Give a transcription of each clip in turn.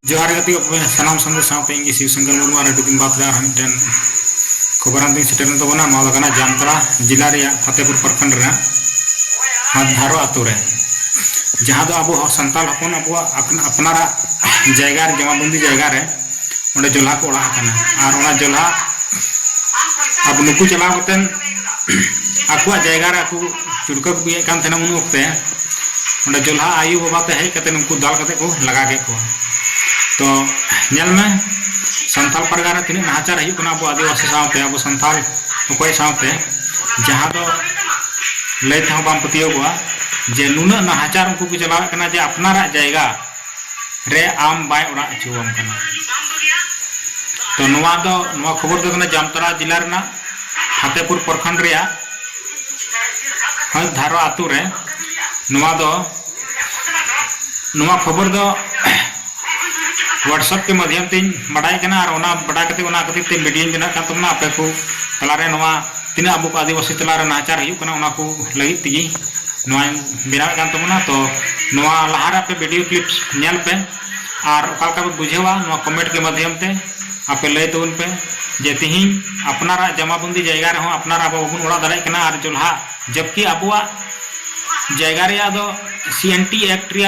जोहार गति सानाम संगे साथ इंगे शिव शंकर मुर्मू और दिन बाद मिटन खबरान दिन सेटल तबना जामतला जिला रे फतेहपुर प्रखंड रे धारो आतु रे जहाँ दो अब सानताल हपन अब अपनारा जैगा जमाबंदी जैगा रे ओंडे जोल्हा को ओड़ा कना और ओना जोल्हा अब नुकु चलाव कतेन आकुआ जैगा रे आकु चुड़का बिए कान थेना उन वक्ते ओंडे जोल्हा आयु बाबा ते हेज कते नुकु दाल कते को लगा के को तो नेल में संथाल परगाना तीन नाचार हूँ अब आदिवासी सावते अब संथाल अकय सावते जहाँ दो लैते बाम पतियोगवा जे नुना नाचार उनको को चलावे जे अपनारा जैगा रे आम बाय ओड़ा अचुवम कना तो नुआ खबर दो जामतला जिला रेना फतेहपुर प्रखंड रे धारो आतु रे नुआ खबर दो व्हाट्सएप के माध्यम तीन बड़ाई करना और बड़ा करते मीडिया बना करना आपे को तलारे तीन अब आदिवासी तलारे नाचार होना को लगित तेगी बनाव तबना तो लहारे पे वीडियो क्लिप्स नेल पे और पे बुझेवा कमेंट के माध्यम ते आपे लय तबन पे जे तिहिन अपनारा जमाबंदी जैगा रे अपनारा अब बाबन ओड़ा दाड़े कना और जोल्हा जबकि अबुआ जैगा रे दो CNT एक्ट रे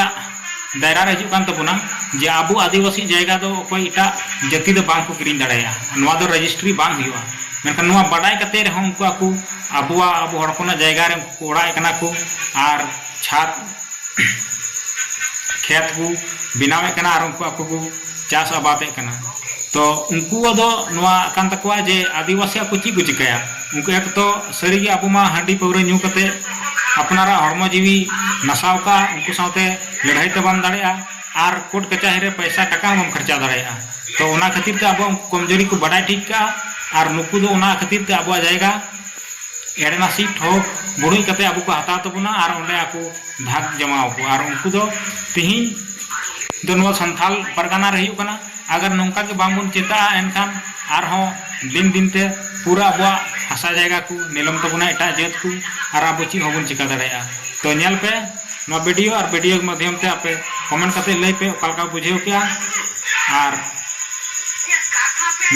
दायरा रे हिजुकान तबना जे आबू आदिवासी जैगा दो कोई इटा जाति दो बांग को किरिन दाड़ाया नोआ दो रजिस्ट्री बांग हुआ मेनखान नोआ बाडाय कते रे उनको आकु आबुआ अब हड़कोना जैगा रे ओड़ाय कना को और छात खेत को बनावे कना और उनको आकु को चास आबादे कना तो उनको दो नोआ कान तकवा जे आदिवासी को ची को चिकाया उनको एक तो सरी अब मा हांडी पौरे न्यू कते अपनारा हड़मो जीवी नसाव का उनको साथे लड़ाई तो बाम दाड़ेया और कोर्ट कचहरी रे पैसा टका हम खर्चा दाड़ेया तो ओना खातिर ते अब कमजोरी को बड़ा ठीक का और नुकु दो ओना खातिर ते अब जाएगा एड़ेना सीट हो बुड़ी कते अब को हता तबना और ओंडे आको भाग जमाव को और उनको दो तिहिन दो नो संथाल परगना रे हियो कना अगर नौका के बांगबन चेता एनखान और हो दिन दिन ते पूरा अब हसा जाएगा को नीलम तबना एटा जेत को और अब ची होबन चिका दाड़ेया तो नेल पे ना वीडियो और वीडियो के माध्यम से आपे कमेंट करते लय पे ओकालका बुझेव किया और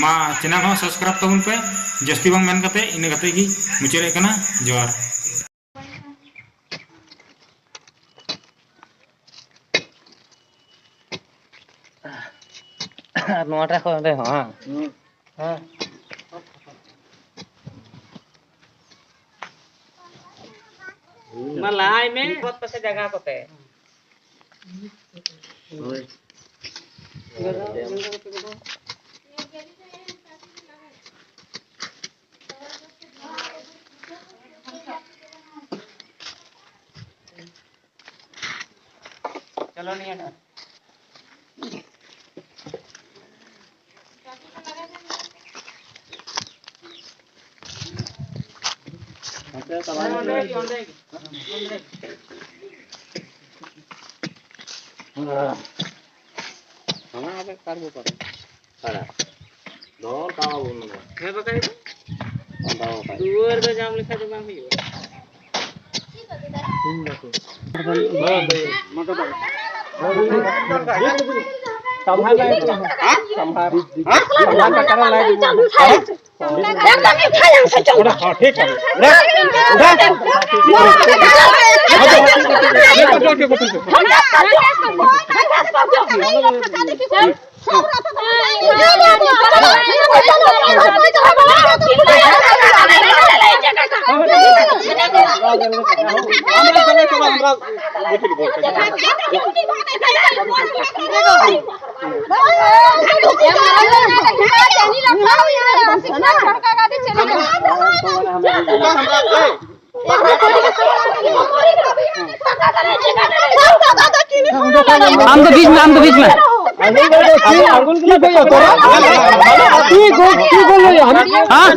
मा चैनल हो सब्सक्राइब तबन पे जस्ती बांग मेन करते इन करते की मुचरे कना जोहार नोटा को दे हां हां मलाई में बहुत पसे जगह कोते चलो नहीं हटा हमारे कार्बो पर सारा दो कावा बोलनो है बताई अंदाव का दूर पे जाम लिखा तो बांग हियो संभाल का कारण लाइट एकदम खाया से चल हां ठीक है हम तो बीच में अंगुल के लिए तो ठीक बोल रहे हम हां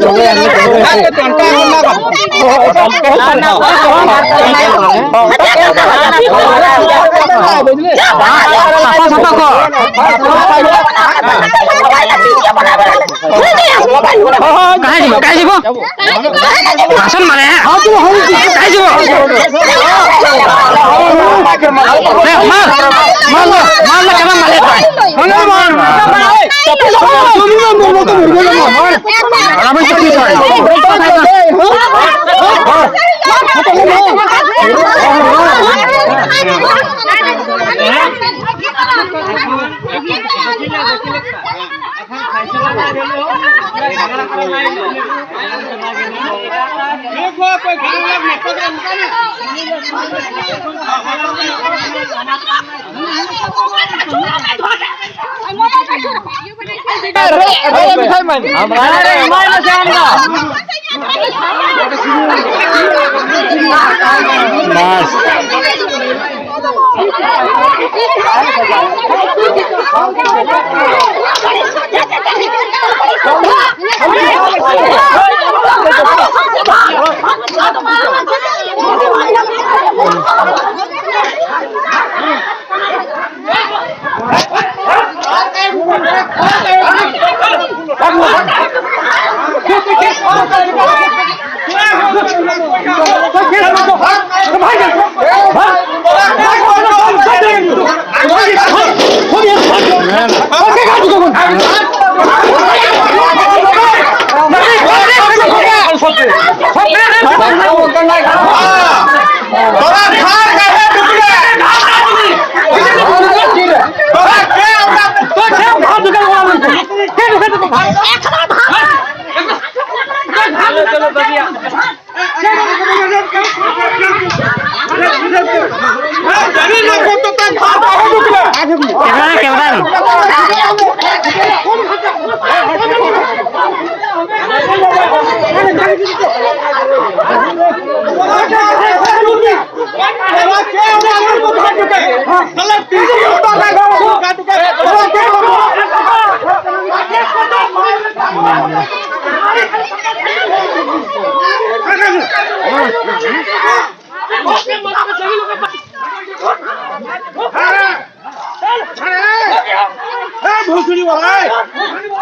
কাই যাব আসন মানে কাই যাব মারলা কেমন মারে আমি তো কি চাই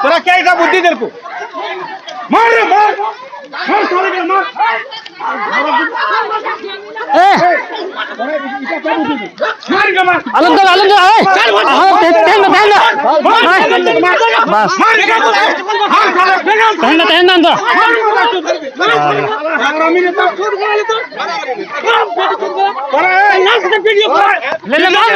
তোরা কে এটা বুদ্ধি দেব মার রে মার মার সালে কে মার মার কে মার আলম দা তেন বাস মার কে মার হার সালে তেন তো আমি নে তো ছোট করে তো তোরা এই লাস্ট ভিডিও করে ले ले मार